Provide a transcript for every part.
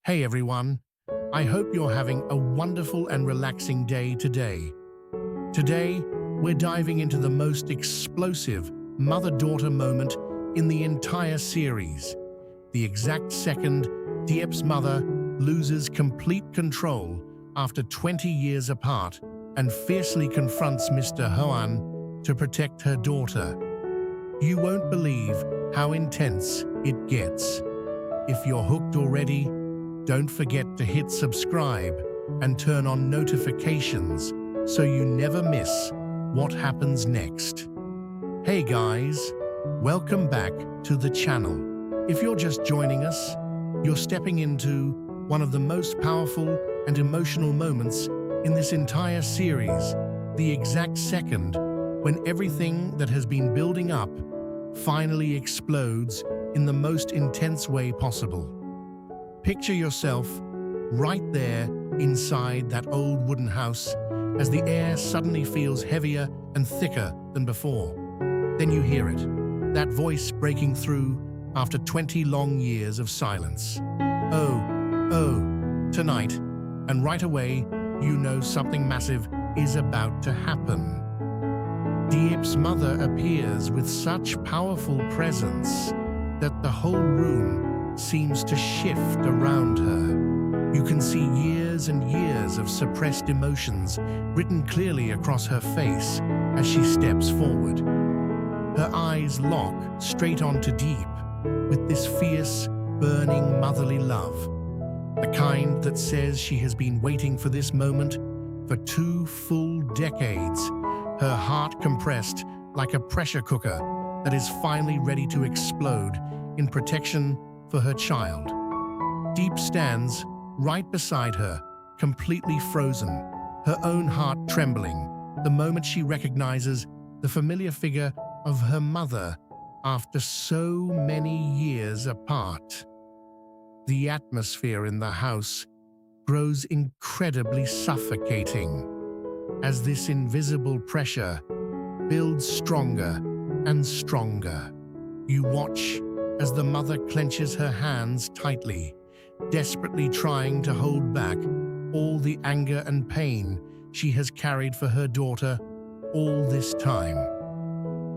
Hey everyone, I hope you're having a wonderful and relaxing day today. Today, we're diving into the most explosive mother-daughter moment in the entire series. The exact second Diep's mother loses complete control after 20 years apart and fiercely confronts Mr. Hoan to protect her daughter. You won't believe how intense it gets. If you're hooked already, don't forget to hit subscribe and turn on notifications so you never miss what happens next. Hey guys, welcome back to the channel. If you're just joining us, you're stepping into one of the most powerful and emotional moments in this entire series, the exact second when everything that has been building up finally explodes in the most intense way possible. Picture yourself right there inside that old wooden house as the air suddenly feels heavier and thicker than before. Then you hear it, that voice breaking through after 20 long years of silence. Oh, tonight. And right away, you know something massive is about to happen. Diep's mother appears with such powerful presence that the whole room seems to shift around her. You can see years and years of suppressed emotions written clearly across her face as she steps forward. Her eyes lock straight onto Diep with this fierce, burning motherly love, the kind that says she has been waiting for this moment for 2 full decades, her heart compressed like a pressure cooker that is finally ready to explode in protection for her child. Diep stands right beside her, completely frozen, her own heart trembling, the moment she recognizes the familiar figure of her mother after so many years apart. The atmosphere in the house grows incredibly suffocating as this invisible pressure builds stronger and stronger. You watch as the mother clenches her hands tightly, desperately trying to hold back all the anger and pain she has carried for her daughter all this time.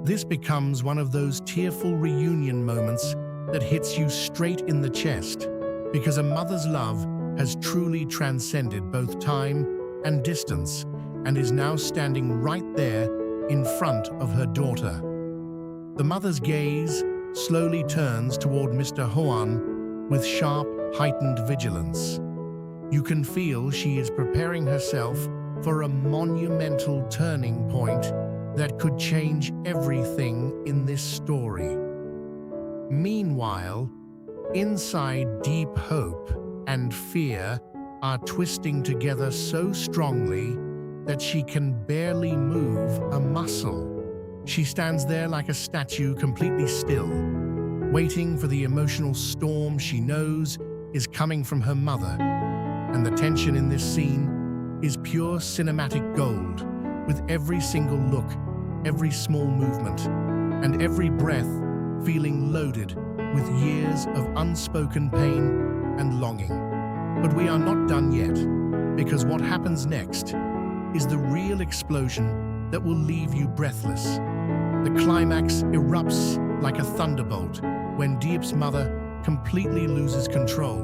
This becomes one of those tearful reunion moments that hits you straight in the chest, because a mother's love has truly transcended both time and distance and is now standing right there in front of her daughter. The mother's gaze slowly turns toward Mr. Hoan with sharp, heightened vigilance. You can feel she is preparing herself for a monumental turning point that could change everything in this story. Meanwhile, inside, deep hope and fear are twisting together so strongly that she can barely move a muscle. She stands there like a statue, completely still, waiting for the emotional storm she knows is coming from her mother. And the tension in this scene is pure cinematic gold, with every single look, every small movement, and every breath feeling loaded with years of unspoken pain and longing. But we are not done yet, because what happens next is the real explosion that will leave you breathless. The climax erupts like a thunderbolt when Diep's mother completely loses control.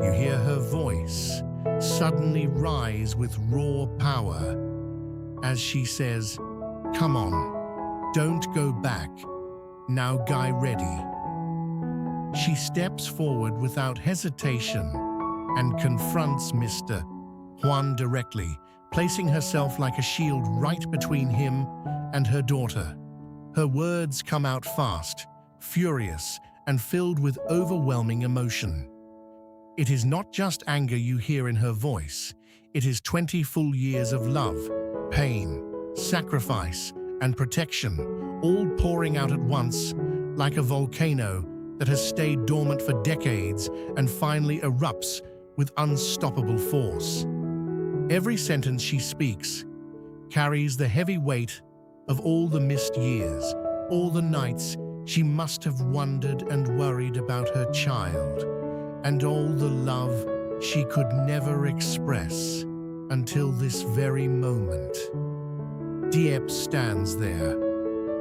You hear her voice suddenly rise with raw power as she says, "Come on, don't go back. Now guy ready." She steps forward without hesitation and confronts Mr. Hoan directly, placing herself like a shield right between him and her daughter. Her words come out fast, furious, and filled with overwhelming emotion. It is not just anger you hear in her voice, it is 20 full years of love, pain, sacrifice, and protection, all pouring out at once like a volcano that has stayed dormant for decades and finally erupts with unstoppable force. Every sentence she speaks carries the heavy weight of all the missed years, all the nights she must have wondered and worried about her child, and all the love she could never express until this very moment. Diep stands there,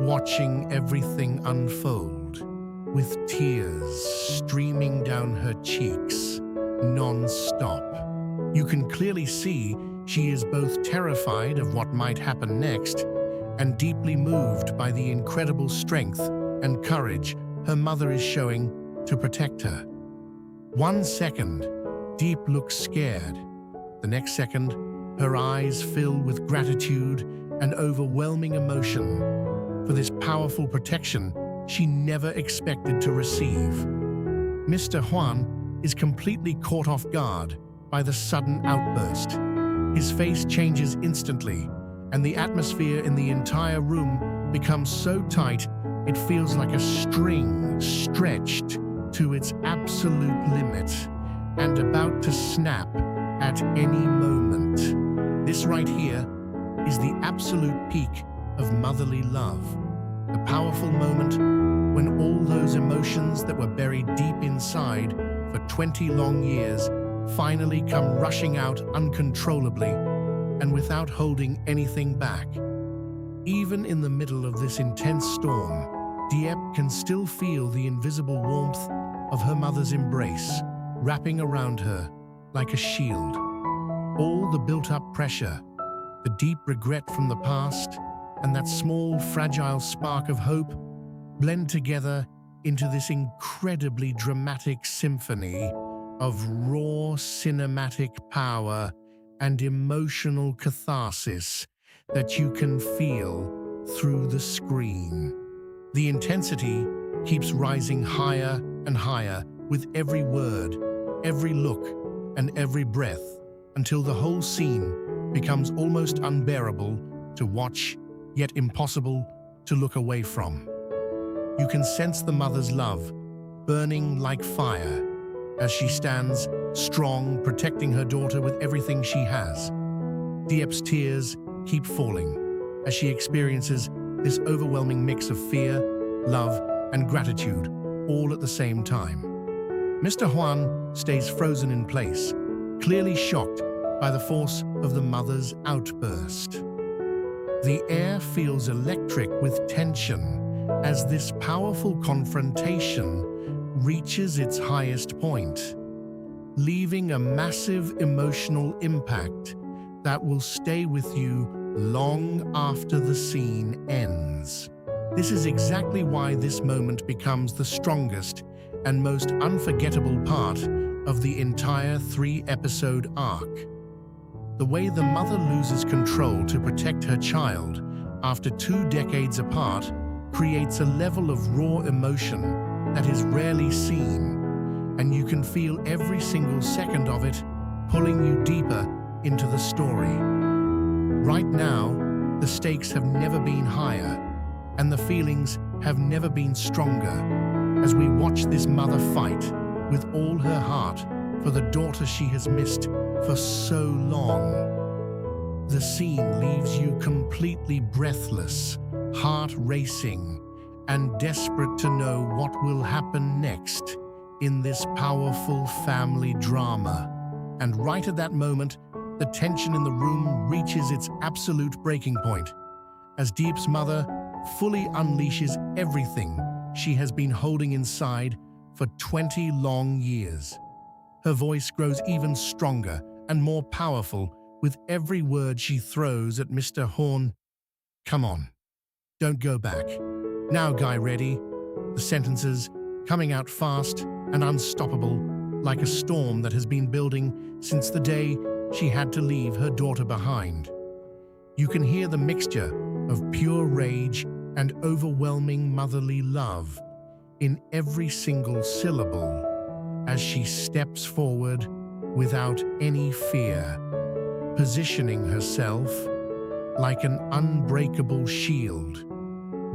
watching everything unfold, with tears streaming down her cheeks non-stop. You can clearly see she is both terrified of what might happen next and deeply moved by the incredible strength and courage her mother is showing to protect her. 1 second, Diep looks scared. The next second, her eyes fill with gratitude and overwhelming emotion for this powerful protection she never expected to receive. Mr. Huan is completely caught off guard by the sudden outburst. His face changes instantly, and the atmosphere in the entire room becomes so tight it feels like a string stretched to its absolute limit and about to snap at any moment. This right here is the absolute peak of motherly love, the powerful moment when all those emotions that were buried deep inside for 20 long years finally come rushing out uncontrollably and without holding anything back. Even in the middle of this intense storm, Diep can still feel the invisible warmth of her mother's embrace wrapping around her like a shield. All the built-up pressure, the deep regret from the past, and that small, fragile spark of hope blend together into this incredibly dramatic symphony of raw cinematic power and emotional catharsis that you can feel through the screen. The intensity keeps rising higher and higher with every word, every look, and every breath, until the whole scene becomes almost unbearable to watch, yet impossible to look away from. You can sense the mother's love burning like fire as she stands strong, protecting her daughter with everything she has. Diep's tears keep falling as she experiences this overwhelming mix of fear, love, and gratitude all at the same time. Mr. Huan stays frozen in place, clearly shocked by the force of the mother's outburst. The air feels electric with tension as this powerful confrontation reaches its highest point, leaving a massive emotional impact that will stay with you long after the scene ends. This is exactly why this moment becomes the strongest and most unforgettable part of the entire 3-episode arc. The way the mother loses control to protect her child after 2 decades apart creates a level of raw emotion that is rarely seen, and you can feel every single second of it pulling you deeper into the story. Right now, the stakes have never been higher, and the feelings have never been stronger as we watch this mother fight with all her heart for the daughter she has missed for so long. The scene leaves you completely breathless, heart racing, and desperate to know what will happen next in this powerful family drama. And right at that moment, the tension in the room reaches its absolute breaking point as Diep's mother fully unleashes everything she has been holding inside for 20 long years. Her voice grows even stronger and more powerful with every word she throws at Mr. Horn. "Come on, don't go back. Now, guy, ready?" The sentences coming out fast and unstoppable, like a storm that has been building since the day she had to leave her daughter behind. You can hear the mixture of pure rage and overwhelming motherly love in every single syllable as she steps forward without any fear, positioning herself like an unbreakable shield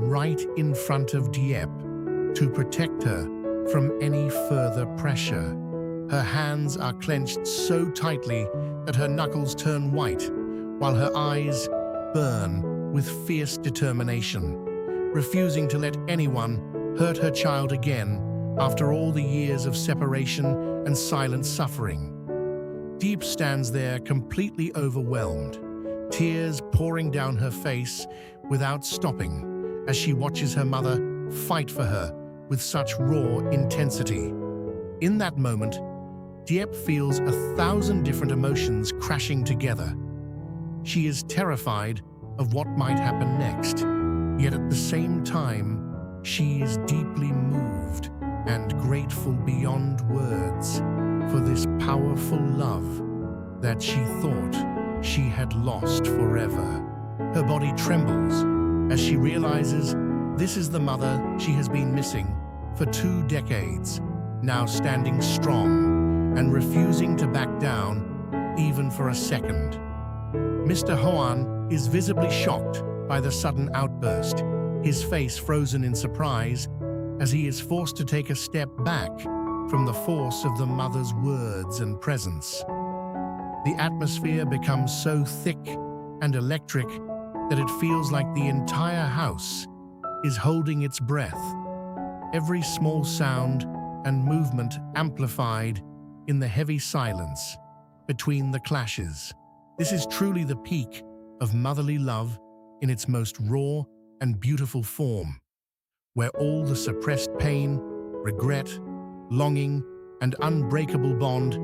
right in front of Diep to protect her from any further pressure. Her hands are clenched so tightly that her knuckles turn white, while her eyes burn with fierce determination, refusing to let anyone hurt her child again after all the years of separation and silent suffering. Diep stands there completely overwhelmed, tears pouring down her face without stopping as she watches her mother fight for her with such raw intensity. In that moment, Diep feels 1,000 different emotions crashing together. She is terrified of what might happen next, yet at the same time, she is deeply moved and grateful beyond words for this powerful love that she thought she had lost forever. Her body trembles as she realizes this is the mother she has been missing for 2 decades, now standing strong and refusing to back down even for a second. Mr. Hoan is visibly shocked by the sudden outburst, his face frozen in surprise as he is forced to take a step back from the force of the mother's words and presence. The atmosphere becomes so thick and electric that it feels like the entire house is holding its breath, every small sound and movement amplified in the heavy silence between the clashes. This is truly the peak of motherly love in its most raw and beautiful form, where all the suppressed pain, regret, longing, and unbreakable bond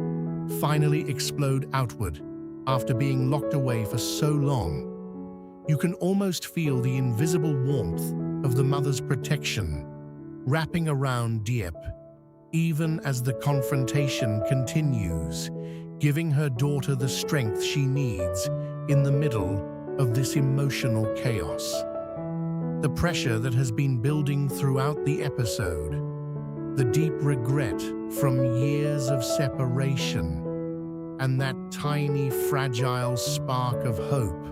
finally explode outward after being locked away for so long. You can almost feel the invisible warmth of the mother's protection wrapping around Diep, even as the confrontation continues, giving her daughter the strength she needs in the middle of this emotional chaos. The pressure that has been building throughout the episode, the deep regret from years of separation, and that tiny, fragile spark of hope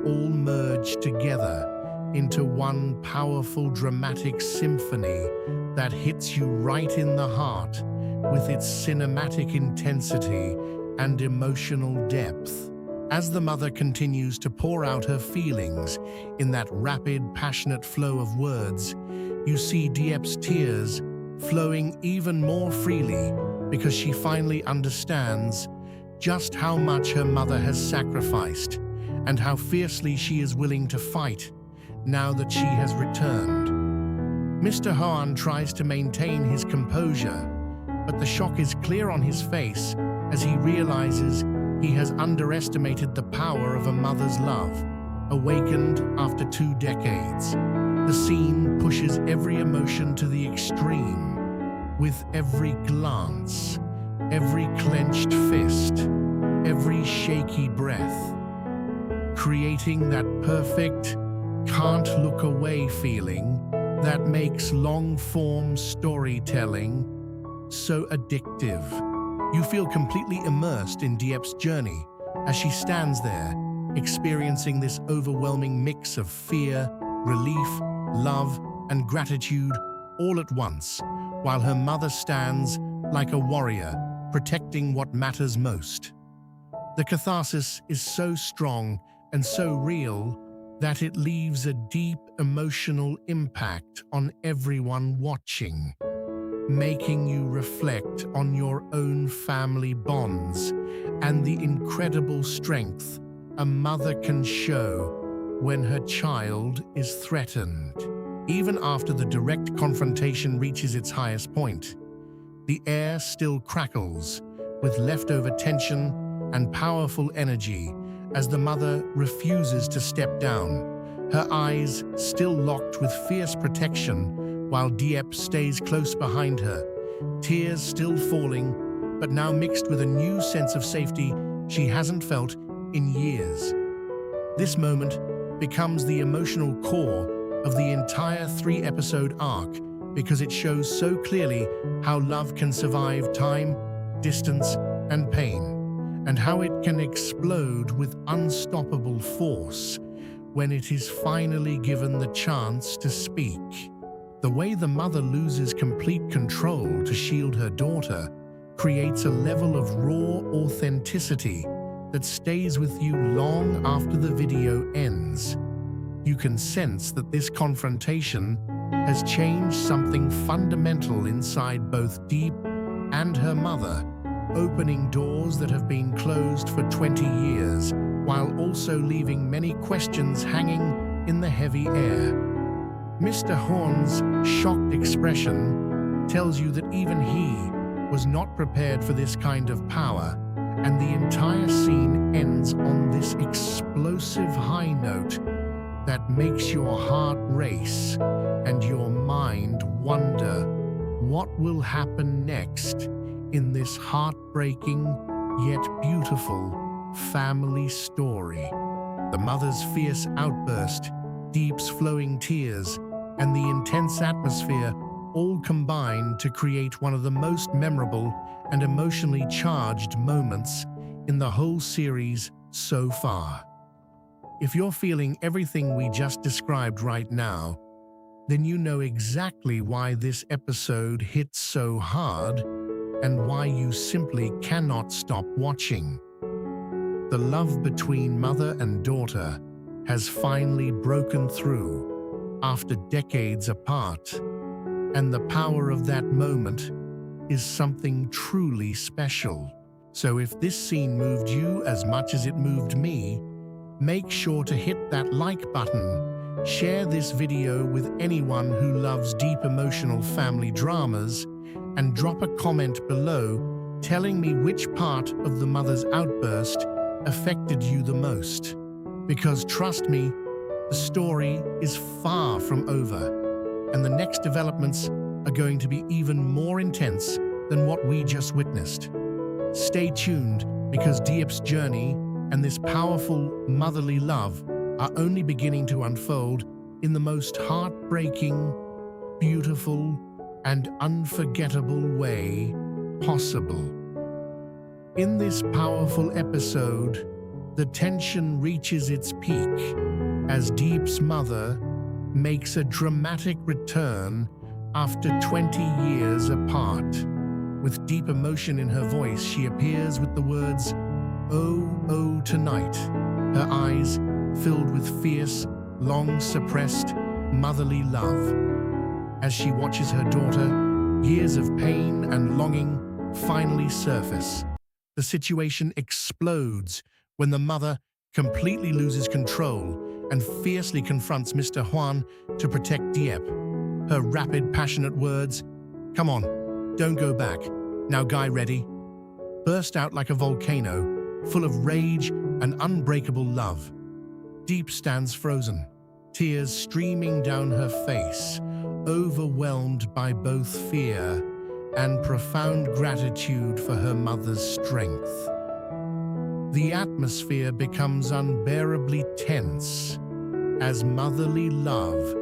all merge together into one powerful, dramatic symphony that hits you right in the heart with its cinematic intensity and emotional depth. As the mother continues to pour out her feelings in that rapid, passionate flow of words, you see Diep's tears flowing even more freely because she finally understands just how much her mother has sacrificed and how fiercely she is willing to fight now that she has returned. Mr. Hoan tries to maintain his composure, but the shock is clear on his face as he realizes he has underestimated the power of a mother's love, awakened after 2 decades. The scene pushes every emotion to the extreme, with every glance, every clenched fist, every shaky breath, creating that perfect, can't look away feeling that makes long-form storytelling so addictive. You feel completely immersed in Diep's journey as she stands there, experiencing this overwhelming mix of fear, relief, love, and gratitude all at once, while her mother stands like a warrior, protecting what matters most. The catharsis is so strong and so real that it leaves a deep emotional impact on everyone watching, making you reflect on your own family bonds and the incredible strength a mother can show when her child is threatened. Even after the direct confrontation reaches its highest point, the air still crackles with leftover tension and powerful energy as the mother refuses to step down, her eyes still locked with fierce protection while Diep stays close behind her, tears still falling, but now mixed with a new sense of safety she hasn't felt in years. This moment becomes the emotional core of the entire 3-episode arc because it shows so clearly how love can survive time, distance, and pain, and how it can explode with unstoppable force when it is finally given the chance to speak. The way the mother loses complete control to shield her daughter creates a level of raw authenticity that stays with you long after the video ends. You can sense that this confrontation has changed something fundamental inside both Diep and her mother, opening doors that have been closed for 20 years, while also leaving many questions hanging in the heavy air. Mr. Horn's shocked expression tells you that even he was not prepared for this kind of power, and the entire scene ends on this explosive high note that makes your heart race and your mind wonder what will happen next in this heartbreaking yet beautiful family story. The mother's fierce outburst, Diep's flowing tears, and the intense atmosphere all combine to create one of the most memorable and emotionally charged moments in the whole series so far. If you're feeling everything we just described right now, then you know exactly why this episode hits so hard and why you simply cannot stop watching. The love between mother and daughter has finally broken through after decades apart, and the power of that moment is something truly special. So if this scene moved you as much as it moved me, make sure to hit that like button, share this video with anyone who loves deep emotional family dramas, and drop a comment below telling me which part of the mother's outburst affected you the most. Because trust me, the story is far from over, and the next developments are going to be even more intense than what we just witnessed. Stay tuned, because Diep's journey and this powerful motherly love are only beginning to unfold in the most heartbreaking, beautiful, and unforgettable way possible. In this powerful episode, the tension reaches its peak as Diep's mother makes a dramatic return after 20 years apart. With deep emotion in her voice, she appears with the words, "Oh, oh, tonight," her eyes filled with fierce, long-suppressed, motherly love. As she watches her daughter, years of pain and longing finally surface. The situation explodes when the mother completely loses control and fiercely confronts Mr. Huan to protect Diep. Her rapid, passionate words, "Come on, don't go back. Now, guy ready?" burst out like a volcano, full of rage and unbreakable love. Diep stands frozen, tears streaming down her face, overwhelmed by both fear and profound gratitude for her mother's strength. The atmosphere becomes unbearably tense as motherly love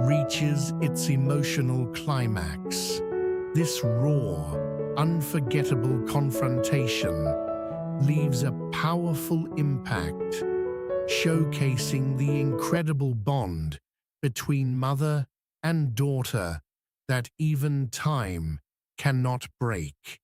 reaches its emotional climax. This raw, unforgettable confrontation leaves a powerful impact, showcasing the incredible bond between mother and daughter that even time cannot break.